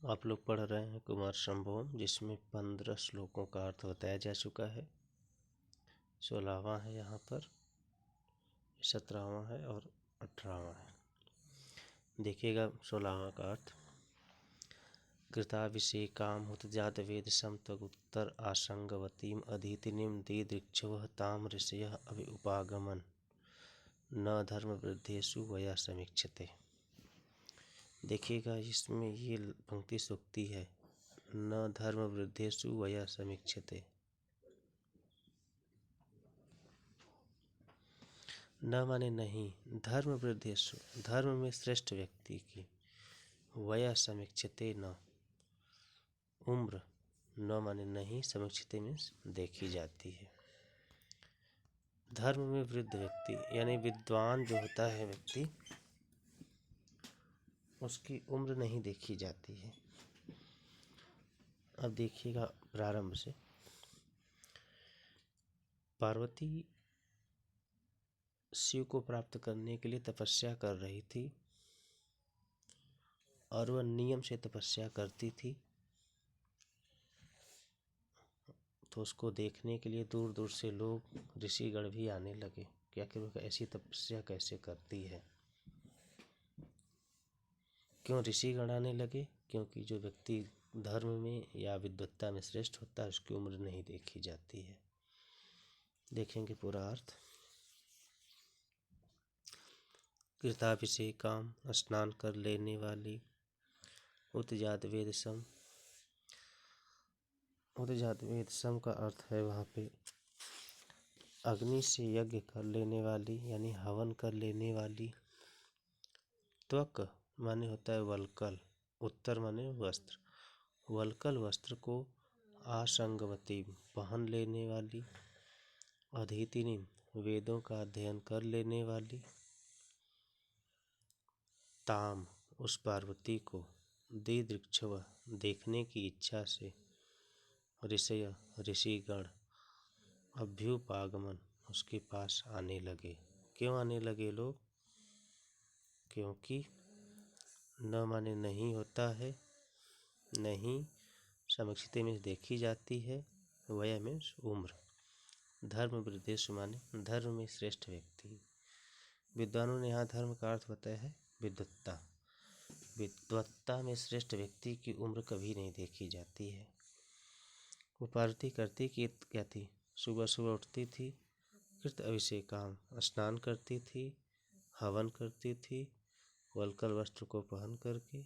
आप लोग पढ़ रहे हैं कुमार संभवम, जिसमें 15 श्लोकों का अर्थ बताया जा चुका है। 16वां है यहाँ पर, 17वां है और 18वां है। देखिएगा 16वां का अर्थ। कृताभिषेकां हुतजात वेदसं त्वगुत्तर आसंगवतीम अदितिनीं दिदृक्षवः तां ऋषयः उपागमन् न धर्मवृद्धेषु वया समीक्षते। देखिएगा इसमें ये पंक्ति सूक्ति है, न धर्मवृद्धेषु वया समीक्षते। न माने नहीं, धर्मवृद्धेषु धर्म में श्रेष्ठ व्यक्ति की, वया समीक्षते न उम्र, न माने नहीं, समीक्षते में देखी जाती है। धर्म में वृद्ध व्यक्ति यानी विद्वान जो होता है व्यक्ति, उसकी उम्र नहीं देखी जाती है। अब देखिएगा प्रारंभ से। पार्वती शिव को प्राप्त करने के लिए तपस्या कर रही थी और वह नियम से तपस्या करती थी, तो उसको देखने के लिए दूर दूर से लोग ऋषिगण भी आने लगे कि आखिर वह ऐसी तपस्या कैसे करती है। क्यों ऋषिगण आने लगे? क्योंकि जो व्यक्ति धर्म में या विद्वत्ता में श्रेष्ठ होता है उसकी उम्र नहीं देखी जाती है। देखेंगे पूरा अर्थ। कृताभिषेकां स्नान कर लेने वाली, उत्जात वेदसम, उत्जात वेदसम का अर्थ है वहाँ पे अग्नि से यज्ञ कर लेने वाली यानी हवन कर लेने वाली। त्वक माने होता है वल्कल, उत्तर माने वस्त्र, वल्कल वस्त्र को आसंगवती पहन लेने वाली, अधीतिनी वेदों का अध्ययन कर लेने वाली, ताम उस पार्वती को, दिदृक्षव देखने की इच्छा से, ऋषय ऋषिगण, अभ्युपागमन उसके पास आने लगे। क्यों आने लगे लोग? क्योंकि न माने नहीं होता है, नहीं समीक्षित में देखी जाती है, वय में उम्र, धर्म वृद्धेषु माने धर्म में श्रेष्ठ व्यक्ति। विद्वानों ने यहाँ धर्म का अर्थ बताया है विद्वत्ता। विद्वत्ता में श्रेष्ठ व्यक्ति की उम्र कभी नहीं देखी जाती है। वो पार्वती करती कि क्या थी? सुबह सुबह उठती थी, कृत अभिषेकाम स्नान करती थी, हवन करती थी, वल्कल वस्त्र को पहन करके,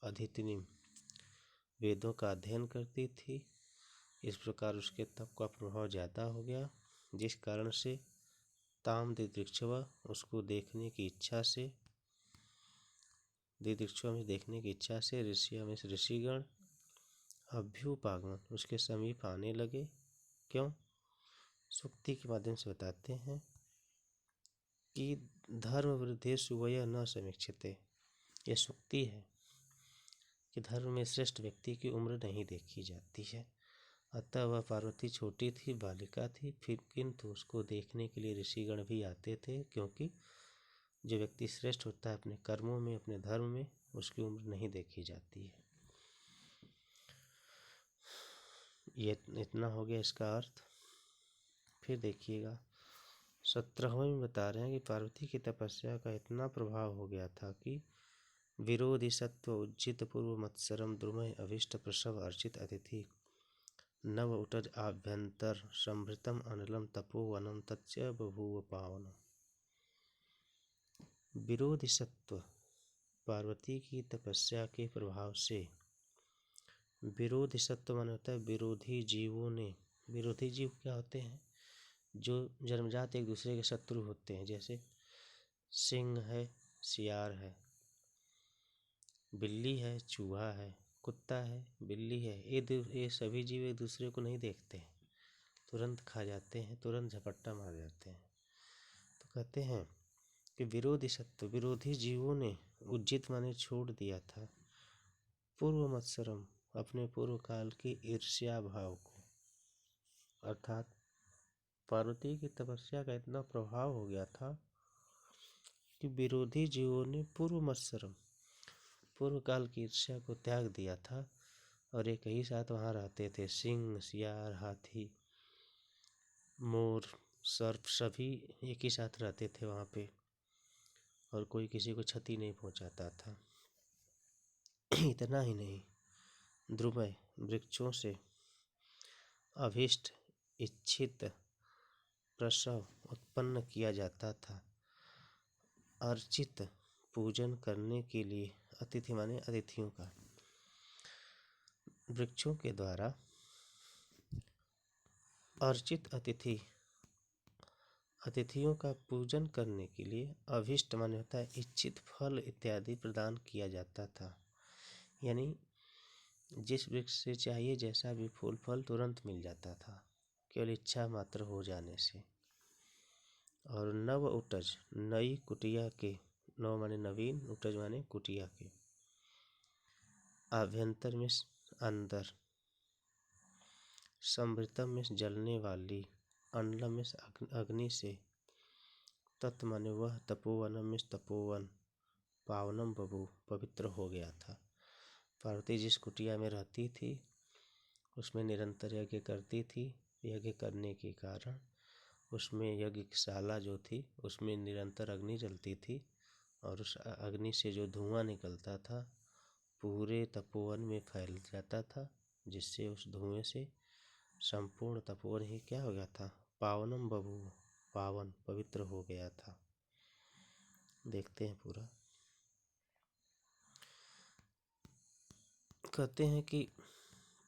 अधीतिनी वेदों का अध्ययन करती थी। इस प्रकार उसके तप का प्रभाव ज़्यादा हो गया, जिस कारण से ताम दिदृक्षवा उसको देखने की इच्छा से, दिदृक्षवा में देखने की इच्छा से ऋषियों में ऋषिगण अभ्युपागमन उसके समीप आने लगे। क्यों? सूक्ति के माध्यम से बताते हैं कि धर्म वृद्धेषु वयः न समीक्षते। यह सूक्ति है कि धर्म में श्रेष्ठ व्यक्ति की उम्र नहीं देखी जाती है। अतः वह पार्वती छोटी थी, बालिका थी, फिर किंतु उसको देखने के लिए ऋषिगण भी आते थे, क्योंकि जो व्यक्ति श्रेष्ठ होता है अपने कर्मों में, अपने धर्म में, उसकी उम्र नहीं देखी जाती है। ये इतना हो गया इसका अर्थ। फिर देखिएगा 17वें में बता रहे हैं कि पार्वती की तपस्या का इतना प्रभाव हो गया था कि विरोधि सत्व उज्जित पूर्व मत्सरम द्रुमय अभिष्ट प्रसव अर्चित अतिथि नव उटज आभ्यंतर संभृतम अनिलम तपोवनम तच्च बभूव पावन। विरोधि सत्व पार्वती की तपस्या के प्रभाव से, विरोधी सत्व माने होता है विरोधी जीवों ने। विरोधी जीव क्या होते हैं? जो जन्मजात एक दूसरे के शत्रु होते हैं, जैसे सिंह है, सियार है, बिल्ली है, चूहा है, कुत्ता है, बिल्ली है। ये सभी जीव एक दूसरे को नहीं देखते हैं, तुरंत खा जाते हैं, तुरंत झपट्टा मार जाते हैं। तो कहते हैं कि विरोधी सत्व विरोधी जीवों ने उज्जित माने छोड़ दिया था, पूर्व मत्सरम अपने पूर्व काल की ईर्ष्या भाव को। अर्थात पार्वती की तपस्या का इतना प्रभाव हो गया था कि विरोधी जीवों ने पूर्व मत्सरम पूर्व काल की ईर्ष्या को त्याग दिया था और एक ही साथ वहाँ रहते थे। सिंह, सियार, हाथी, मोर, सर्प सभी एक ही साथ रहते थे वहाँ पे और कोई किसी को क्षति नहीं पहुँचाता था। इतना ही नहीं, द्रुमय वृक्षों से अभीष्ट इच्छित प्रसव उत्पन्न किया जाता था। अर्चित पूजन करने के लिए अतिथि माने अतिथियों का, वृक्षों के द्वारा अर्चित अतिथियों का पूजन करने के लिए अभीष्ट माने होता है इच्छित फल इत्यादि प्रदान किया जाता था। यानी जिस वृक्ष से चाहिए जैसा भी फूल फल तुरंत मिल जाता था, केवल इच्छा मात्र हो जाने से। और नव उटज, नई कुटिया के, नव माने नवीन, उटज माने कुटिया के, आभ्यंतर में अंदर, समृतम में जलने वाली, अंडलम में अग्नि से, तत् माने वह, तपोवनम में तपोवन, पावनम बबू पवित्र हो गया था। पार्वती जिस कुटिया में रहती थी उसमें निरंतर यज्ञ करती थी। यज्ञ करने के कारण उसमें यज्ञशाला जो थी उसमें निरंतर अग्नि जलती थी और उस अग्नि से जो धुआं निकलता था पूरे तपोवन में फैल जाता था, जिससे उस धुएं से संपूर्ण तपोवन ही क्या हो गया था, पावनम बभू, पावन पवित्र हो गया था। देखते हैं पूरा। कहते हैं कि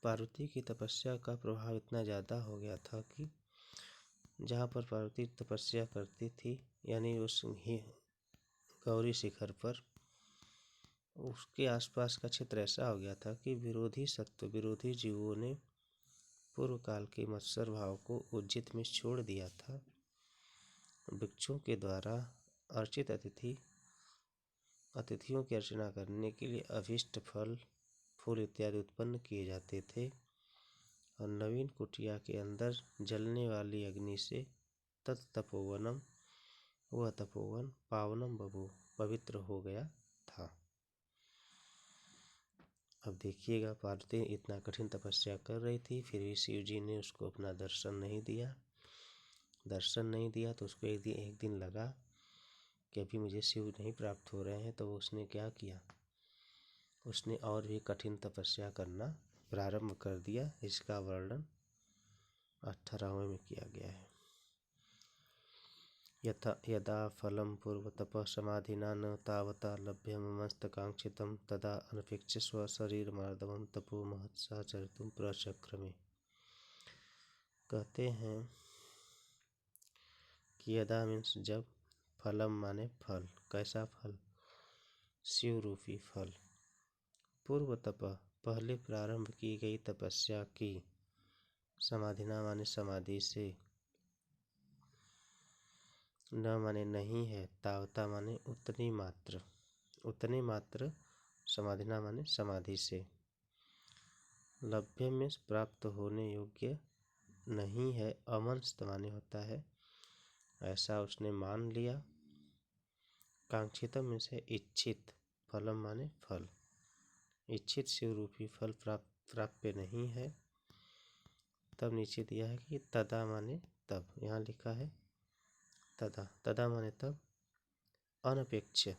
पार्वती की तपस्या का प्रभाव इतना ज़्यादा हो गया था कि जहाँ पर पार्वती तपस्या करती थी, यानी उस गौरी शिखर पर, उसके आसपास का क्षेत्र ऐसा हो गया था कि विरोधी सत्व, विरोधी जीवों ने पूर्व काल के मत्सर भाव को उज्जित में छोड़ दिया था। वृक्षों के द्वारा अर्चित अतिथियों की अर्चना करने के लिए अभीष्ट फल फूल इत्यादि उत्पन्न किए जाते थे और नवीन कुटिया के अंदर जलने वाली अग्नि से तपोवनम, वह तपोवन, पावनम बभू पवित्र हो गया था। अब देखिएगा, पार्वती इतना कठिन तपस्या कर रही थी, फिर भी शिव जी ने उसको अपना दर्शन नहीं दिया। दर्शन नहीं दिया तो उसको एक दिन लगा कि अभी मुझे शिव नहीं प्राप्त हो रहे हैं, तो उसने क्या किया, उसने और भी कठिन तपस्या करना प्रारंभ कर दिया। इसका वर्णन 18वें में किया गया है। यदा फलं पूर्वतपः समाधिना न तावता लभ्यमस्तकांक्षितं तदा अनपेक्ष्य स्वशरीरमार्दवं तपो महत्सा चरितुं प्रचक्रमे। कहते हैं कि यदा मीन्स जब, फलम माने फल, कैसा फल, शिव रूपी फल, पूर्व तप पहले प्रारंभ की गई तपस्या की, समाधिना माने समाधि से, न माने नहीं है, तावता माने उतनी मात्र, उतने मात्र, समाधिना माने समाधि से, लभ्य में प्राप्त होने योग्य नहीं है, अमंस्त माने होता है ऐसा उसने मान लिया। कांक्षितम में से इच्छित, फलम माने फल, इच्छित शिव रूपी फल प्राप्य नहीं है। तब नीचे दिया है कि तदा माने तब, यहाँ लिखा है तदा माने तब, अनपेक्ष्य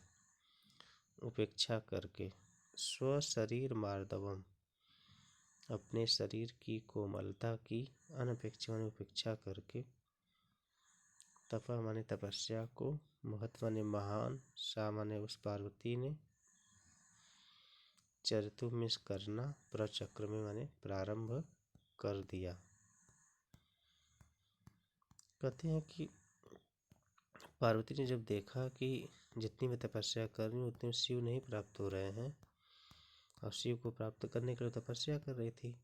उपेक्षा करके, स्वशरीर मार्दवम अपने शरीर की कोमलता की, अनपेक्ष माने उपेक्षा करके, तपा माने तपस्या को, महत माने महान, सा माने उस पार्वती ने, चरितु मिस करना, प्रचक्र में माने प्रारंभ कर दिया। कहते हैं कि पार्वती ने जब देखा कि जितनी मैं तपस्या कर रही हूँ उतने शिव नहीं प्राप्त हो रहे हैं और शिव को प्राप्त करने के लिए तपस्या कर रही थी,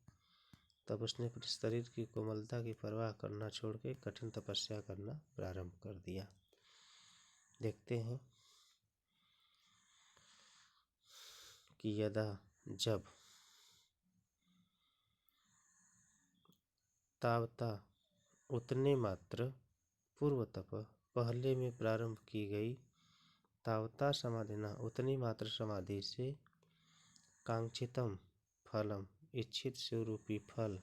तब उसने अपने शरीर की कोमलता की परवाह करना छोड़ के कठिन तपस्या करना प्रारंभ कर दिया। देखते हैं कि यदा जब, तावता उतने मात्र, पूर्व तप पहले में प्रारंभ की गई, तावता समाधिना उतनी मात्र समाधि से, कांक्षितम फलम, इच्छित शिवरूपी फल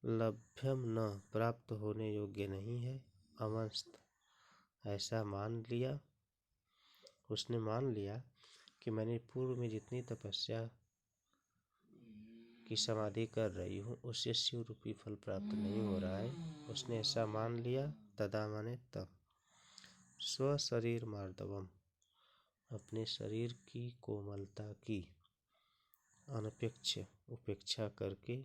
लभ्यम न, प्राप्त होने योग्य नहीं है। अमस्त, ऐसा मान लिया, उसने मान लिया कि मैंने पूर्व में जितनी तपस्या की समाधि कर रही हूँ उससे शिव रूपी फल प्राप्त नहीं हो रहा है। उसने ऐसा मान लिया। तदा माने तब। स्व शरीर मार्दवम, अपने शरीर की कोमलता की अनपेक्ष उपेक्षा करके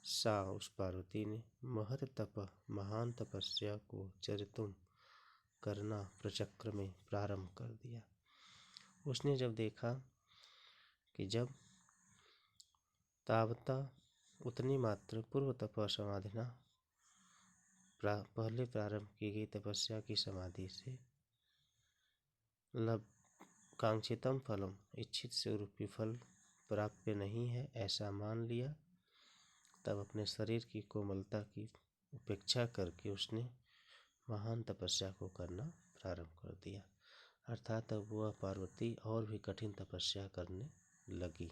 सा, उस पार्वती ने महत तप, महान तपस्या को चरितुम, करना प्रचक्र में प्रारंभ कर दिया। उसने जब देखा कि जब तावता, उतनी मात्र पूर्व तप समाधिना, पहले प्रारंभ की गई तपस्या की समाधि से लब कांक्षितम फलम, इच्छित स्वरूपी फल प्राप्य नहीं है, ऐसा मान लिया। तब अपने शरीर की कोमलता की उपेक्षा करके उसने महान तपस्या को करना प्रारंभ कर दिया। अर्थात अब वह पार्वती और भी कठिन तपस्या करने लगी।